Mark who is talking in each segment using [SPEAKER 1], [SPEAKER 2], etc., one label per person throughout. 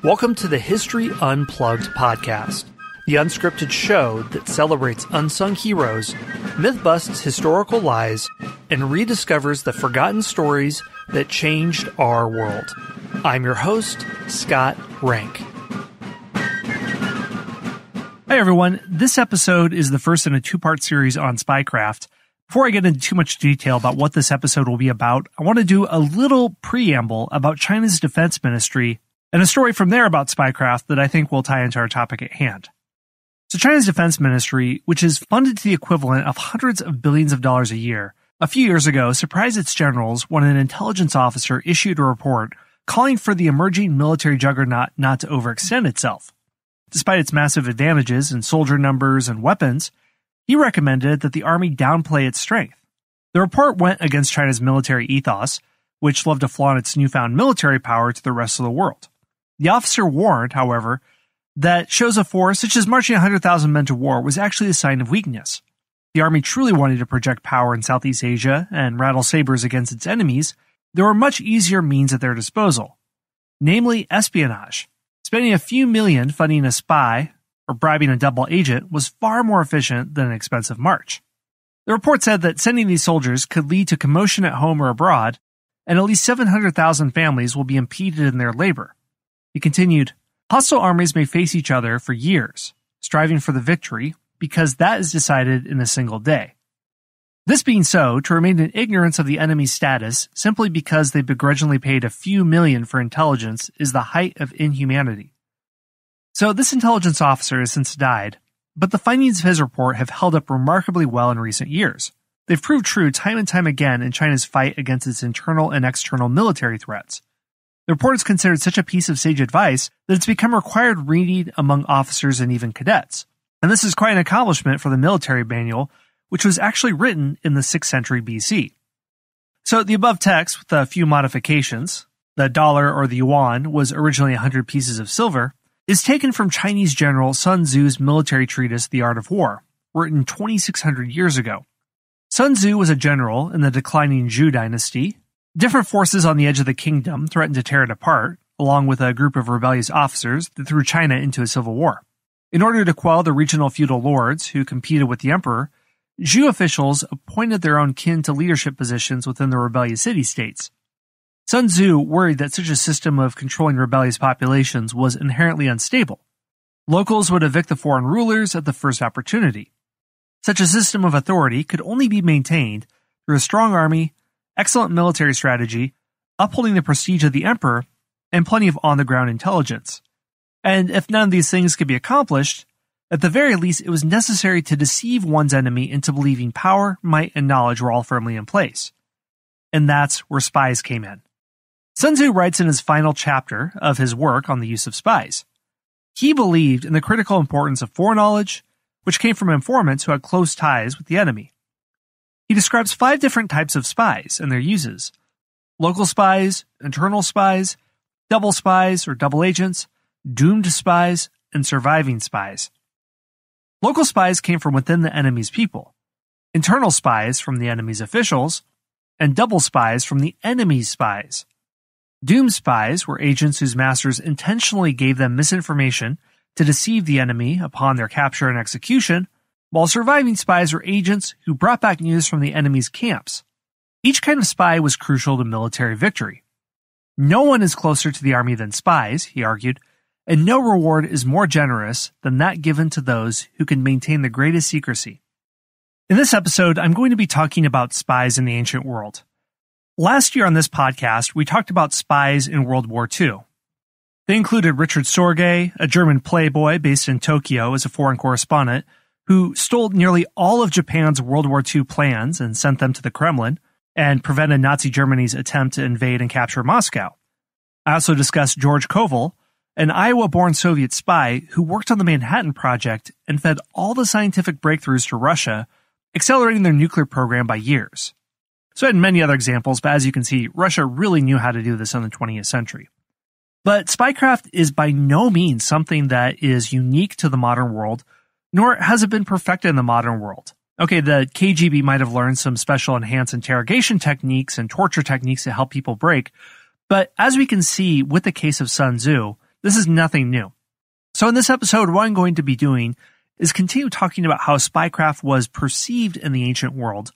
[SPEAKER 1] Welcome to the History Unplugged podcast, the unscripted show that celebrates unsung heroes, myth-busts historical lies, and rediscovers the forgotten stories that changed our world. I'm your host, Scott Rank. Hi everyone, this episode is the first in a two-part series on Spycraft. Before I get into too much detail about what this episode will be about, I want to do a little preamble about China's defense ministry and a story from there about Spycraft that I think will tie into our topic at hand. So China's defense ministry, which is funded to the equivalent of hundreds of billions of dollars a year, a few years ago surprised its generals when an intelligence officer issued a report calling for the emerging military juggernaut not to overextend itself. Despite its massive advantages in soldier numbers and weapons, he recommended that the army downplay its strength. The report went against China's military ethos, which loved to flaunt its newfound military power to the rest of the world. The officer warned, however, that shows of force such as marching 100,000 men to war was actually a sign of weakness. The army truly wanted to project power in Southeast Asia and rattle sabers against its enemies. There were much easier means at their disposal, namely espionage. Spending a few million funding a spy or bribing a double agent was far more efficient than an expensive march. The report said that sending these soldiers could lead to commotion at home or abroad, and at least 700,000 families will be impeded in their labor. He continued, hostile armies may face each other for years, striving for the victory, because that is decided in a single day. This being so, to remain in ignorance of the enemy's status simply because they begrudgingly paid a few million for intelligence is the height of inhumanity. So this intelligence officer has since died, but the findings of his report have held up remarkably well in recent years. They've proved true time and time again in China's fight against its internal and external military threats. The report is considered such a piece of sage advice that it's become required reading among officers and even cadets. And this is quite an accomplishment for the military manual, which was actually written in the 6th century BC. So the above text, with a few modifications, the dollar or the yuan was originally 100 pieces of silver, is taken from Chinese general Sun Tzu's military treatise, The Art of War, written 2,600 years ago. Sun Tzu was a general in the declining Zhou dynasty. Different forces on the edge of the kingdom threatened to tear it apart, along with a group of rebellious officers that threw China into a civil war. In order to quell the regional feudal lords who competed with the emperor, Zhou officials appointed their own kin to leadership positions within the rebellious city-states. Sun Tzu worried that such a system of controlling rebellious populations was inherently unstable. Locals would evict the foreign rulers at the first opportunity. Such a system of authority could only be maintained through a strong army, excellent military strategy, upholding the prestige of the emperor, and plenty of on-the-ground intelligence. And if none of these things could be accomplished, at the very least it was necessary to deceive one's enemy into believing power, might, and knowledge were all firmly in place. And that's where spies came in. Sun Tzu writes in his final chapter of his work on the use of spies. He believed in the critical importance of foreknowledge, which came from informants who had close ties with the enemy. He describes 5 different types of spies and their uses: local spies, internal spies, double spies or double agents, doomed spies, and surviving spies. Local spies came from within the enemy's people, internal spies from the enemy's officials, and double spies from the enemy's spies. Doomed spies were agents whose masters intentionally gave them misinformation to deceive the enemy upon their capture and execution, while surviving spies were agents who brought back news from the enemy's camps. Each kind of spy was crucial to military victory. No one is closer to the army than spies, he argued, and no reward is more generous than that given to those who can maintain the greatest secrecy. In this episode, I'm going to be talking about spies in the ancient world. Last year on this podcast, we talked about spies in World War II. They included Richard Sorge, a German playboy based in Tokyo as a foreign correspondent, who stole nearly all of Japan's World War II plans and sent them to the Kremlin, and prevented Nazi Germany's attempt to invade and capture Moscow. I also discussed George Koval, an Iowa-born Soviet spy who worked on the Manhattan Project and fed all the scientific breakthroughs to Russia, accelerating their nuclear program by years. So I had many other examples, but as you can see, Russia really knew how to do this in the 20th century. But spycraft is by no means something that is unique to the modern world, nor has it been perfected in the modern world. Okay, the KGB might have learned some special enhanced interrogation techniques and torture techniques to help people break, but as we can see with the case of Sun Tzu, This is nothing new. So in this episode, what I'm going to be doing is continue talking about how spycraft was perceived in the ancient world.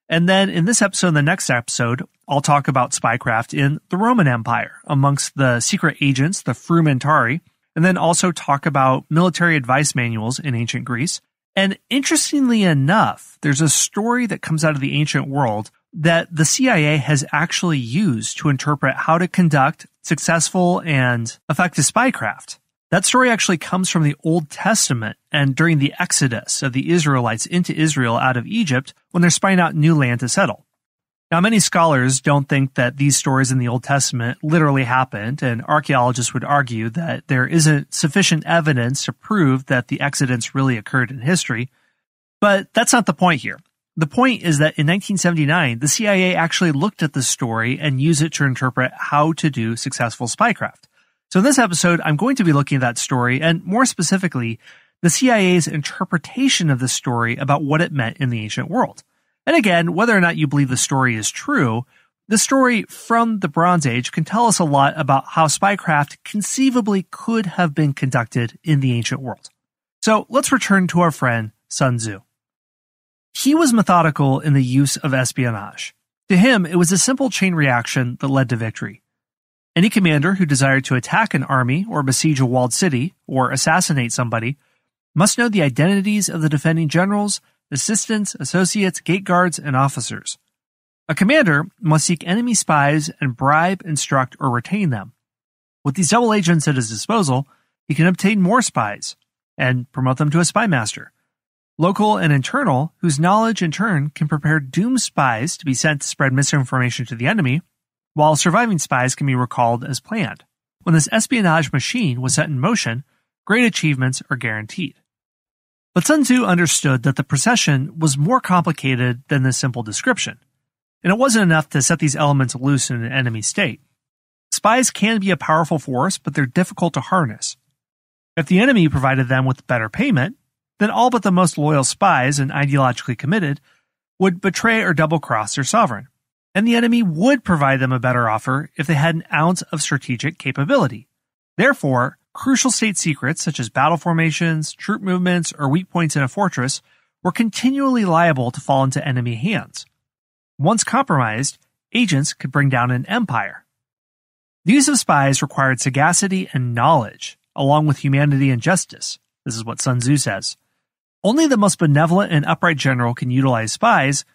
[SPEAKER 1] And then in this episode and the next episode, I'll talk about spycraft in the Roman Empire amongst the secret agents, the frumentarii, and then also talk about military advice manuals in ancient Greece. And interestingly enough, there's a story that comes out of the ancient world that the CIA has actually used to interpret how to conduct successful and effective spycraft. That story actually comes from the Old Testament and during the exodus of the Israelites into Israel out of Egypt when they're spying out new land to settle. Now, many scholars don't think that these stories in the Old Testament literally happened, and archaeologists would argue that there isn't sufficient evidence to prove that the exodus really occurred in history. But that's not the point here. The point is that in 1979, the CIA actually looked at the story and used it to interpret how to do successful spycraft. So in this episode, I'm going to be looking at that story, and more specifically, the CIA's interpretation of the story about what it meant in the ancient world. And again, whether or not you believe the story is true, the story from the Bronze Age can tell us a lot about how spycraft conceivably could have been conducted in the ancient world. So let's return to our friend Sun Tzu. He was methodical in the use of espionage. To him, it was a simple chain reaction that led to victory. Any commander who desired to attack an army or besiege a walled city or assassinate somebody must know the identities of the defending generals, assistants, associates, gate guards, and officers. A commander must seek enemy spies and bribe, instruct, or retain them. With these double agents at his disposal, he can obtain more spies and promote them to a spy master. Local and internal, whose knowledge in turn can prepare doomed spies to be sent to spread misinformation to the enemy, while surviving spies can be recalled as planned. When this espionage machine was set in motion, great achievements are guaranteed. But Sun Tzu understood that the procession was more complicated than this simple description, and it wasn't enough to set these elements loose in an enemy state. Spies can be a powerful force, but they're difficult to harness. If the enemy provided them with better payment, then all but the most loyal spies and ideologically committed would betray or double-cross their sovereign. And the enemy would provide them a better offer if they had an ounce of strategic capability. Therefore, crucial state secrets such as battle formations, troop movements, or weak points in a fortress were continually liable to fall into enemy hands. Once compromised, agents could bring down an empire. The use of spies required sagacity and knowledge, along with humanity and justice. This is what Sun Tzu says. Only the most benevolent and upright general can utilize spies,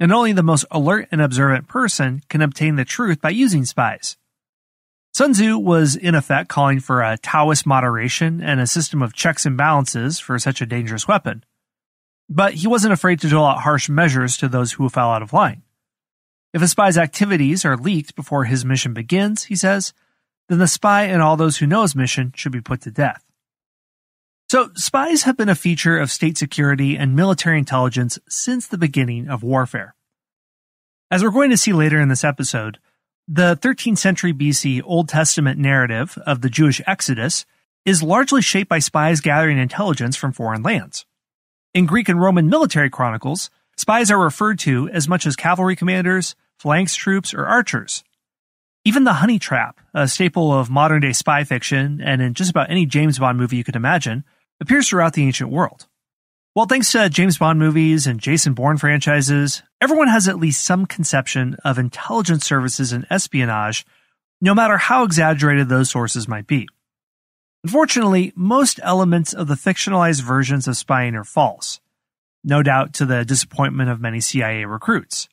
[SPEAKER 1] and only the most alert and observant person can obtain the truth by using spies. Sun Tzu was in effect calling for a Taoist moderation and a system of checks and balances for such a dangerous weapon. But he wasn't afraid to dole out harsh measures to those who fell out of line. If a spy's activities are leaked before his mission begins, he says, then the spy and all those who know his mission should be put to death. So, spies have been a feature of state security and military intelligence since the beginning of warfare. As we're going to see later in this episode, the 13th century BC Old Testament narrative of the Jewish Exodus is largely shaped by spies gathering intelligence from foreign lands. In Greek and Roman military chronicles, spies are referred to as much as cavalry commanders, phalanx troops, or archers. Even the honey trap, a staple of modern-day spy fiction and in just about any James Bond movie you could imagine, appears throughout the ancient world. Well, thanks to James Bond movies and Jason Bourne franchises, everyone has at least some conception of intelligence services and espionage, no matter how exaggerated those sources might be. Unfortunately, most elements of the fictionalized versions of spying are false, no doubt to the disappointment of many CIA recruits.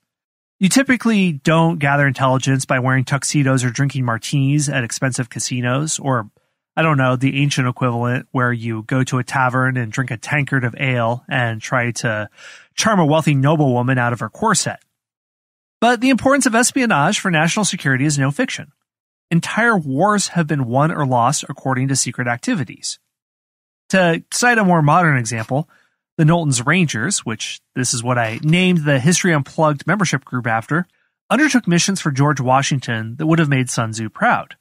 [SPEAKER 1] You typically don't gather intelligence by wearing tuxedos or drinking martinis at expensive casinos, or the ancient equivalent where you go to a tavern and drink a tankard of ale and try to charm a wealthy noblewoman out of her corset. But the importance of espionage for national security is no fiction. Entire wars have been won or lost according to secret activities. To cite a more modern example, the Knowlton's Rangers, which this is what I named the History Unplugged membership group after, undertook missions for George Washington that would have made Sun Tzu proud.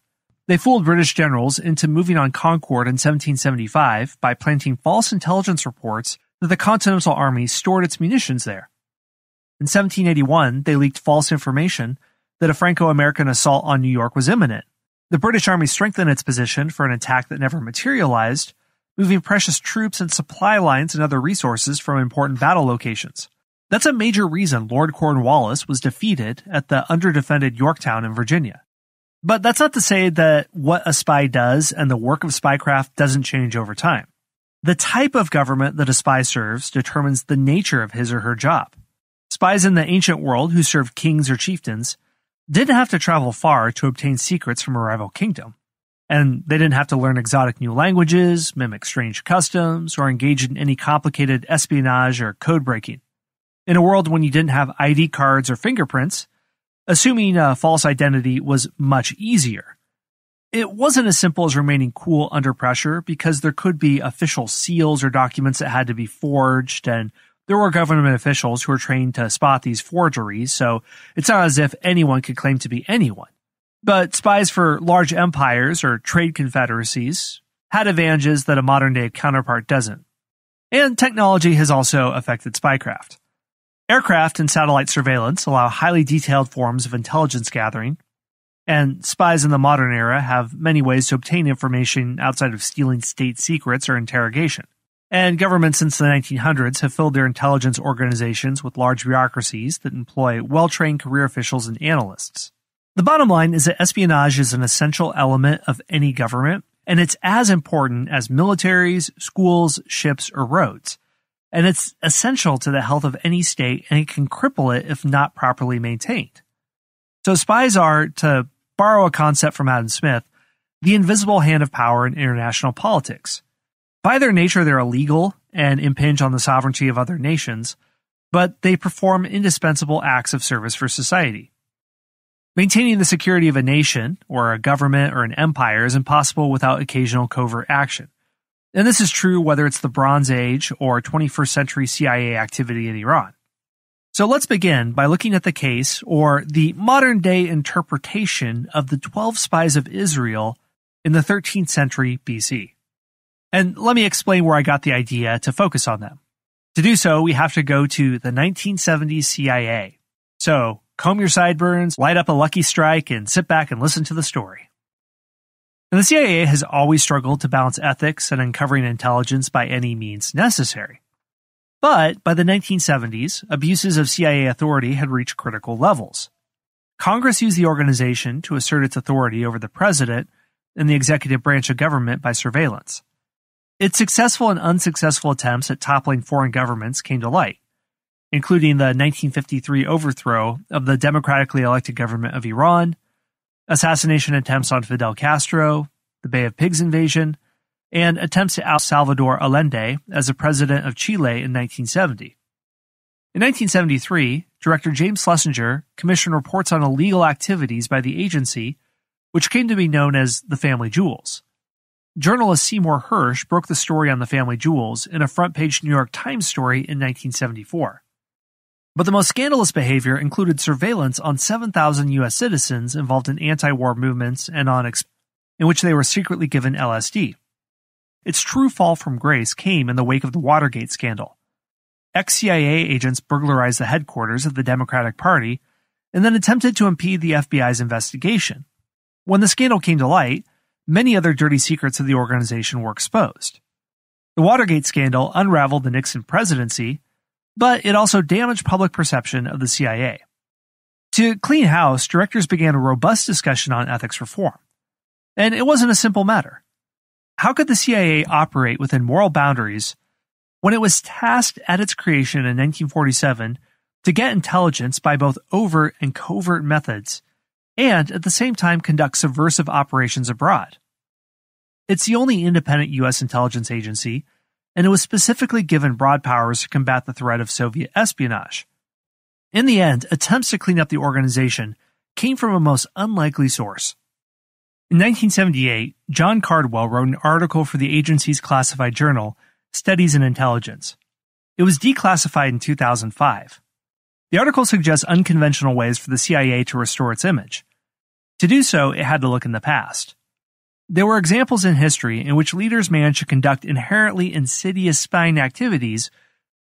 [SPEAKER 1] They fooled British generals into moving on Concord in 1775 by planting false intelligence reports that the Continental Army stored its munitions there. In 1781, they leaked false information that a Franco-American assault on New York was imminent, The British Army strengthened its position for an attack that never materialized, moving precious troops and supply lines and other resources from important battle locations. That's a major reason Lord Cornwallis was defeated at the underdefended Yorktown in Virginia. But that's not to say that what a spy does and the work of spycraft doesn't change over time. The type of government that a spy serves determines the nature of his or her job. Spies in the ancient world who served kings or chieftains didn't have to travel far to obtain secrets from a rival kingdom. And they didn't have to learn exotic new languages, mimic strange customs, or engage in any complicated espionage or code breaking. In a world when you didn't have ID cards or fingerprints, assuming a false identity was much easier. It wasn't as simple as remaining cool under pressure because there could be official seals or documents that had to be forged, and there were government officials who were trained to spot these forgeries, so it's not as if anyone could claim to be anyone. But spies for large empires or trade confederacies had advantages that a modern-day counterpart doesn't. And technology has also affected spycraft. Aircraft and satellite surveillance allow highly detailed forms of intelligence gathering, and spies in the modern era have many ways to obtain information outside of stealing state secrets or interrogation. And governments since the 1900s have filled their intelligence organizations with large bureaucracies that employ well-trained career officials and analysts. The bottom line is that espionage is an essential element of any government, and it's as important as militaries, schools, ships, or roads. And it's essential to the health of any state, and it can cripple it if not properly maintained. So spies are, to borrow a concept from Adam Smith, the invisible hand of power in international politics. By their nature, they're illegal and impinge on the sovereignty of other nations, but they perform indispensable acts of service for society. Maintaining the security of a nation, or a government, or an empire is impossible without occasional covert action. And this is true whether it's the Bronze Age or 21st century CIA activity in Iran. So let's begin by looking at the case, or the modern-day interpretation of the 12 spies of Israel in the 13th century BC. And let me explain where I got the idea to focus on them. To do so, we have to go to the 1970s CIA. So, comb your sideburns, light up a Lucky Strike, and sit back and listen to the story. And the CIA has always struggled to balance ethics and uncovering intelligence by any means necessary. But by the 1970s, abuses of CIA authority had reached critical levels. Congress used the organization to assert its authority over the president and the executive branch of government by surveillance. Its successful and unsuccessful attempts at toppling foreign governments came to light, including the 1953 overthrow of the democratically elected government of Iran, assassination attempts on Fidel Castro, the Bay of Pigs invasion, and attempts to oust Salvador Allende as the president of Chile in 1970. In 1973, Director James Schlesinger commissioned reports on illegal activities by the agency, which came to be known as the Family Jewels. Journalist Seymour Hersh broke the story on the Family Jewels in a front-page New York Times story in 1974. But the most scandalous behavior included surveillance on 7,000 U.S. citizens involved in anti-war movements and in which they were secretly given LSD. Its true fall from grace came in the wake of the Watergate Scandal. Ex-CIA agents burglarized the headquarters of the Democratic Party and then attempted to impede the FBI's investigation. When the scandal came to light, many other dirty secrets of the organization were exposed. The Watergate Scandal unraveled the Nixon presidency, but it also damaged public perception of the CIA. To clean house, directors began a robust discussion on ethics reform. And it wasn't a simple matter. How could the CIA operate within moral boundaries when it was tasked at its creation in 1947 to get intelligence by both overt and covert methods, and at the same time conduct subversive operations abroad? It's the only independent U.S. intelligence agency, and it was specifically given broad powers to combat the threat of Soviet espionage. In the end, attempts to clean up the organization came from a most unlikely source. In 1978, John Cardwell wrote an article for the agency's classified journal, Studies in Intelligence. It was declassified in 2005. The article suggests unconventional ways for the CIA to restore its image. To do so, it had to look in the past. There were examples in history in which leaders managed to conduct inherently insidious spying activities,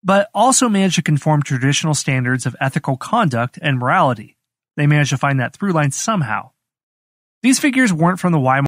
[SPEAKER 1] but also managed to conform to traditional standards of ethical conduct and morality. They managed to find that through line somehow. These figures weren't from the Weimar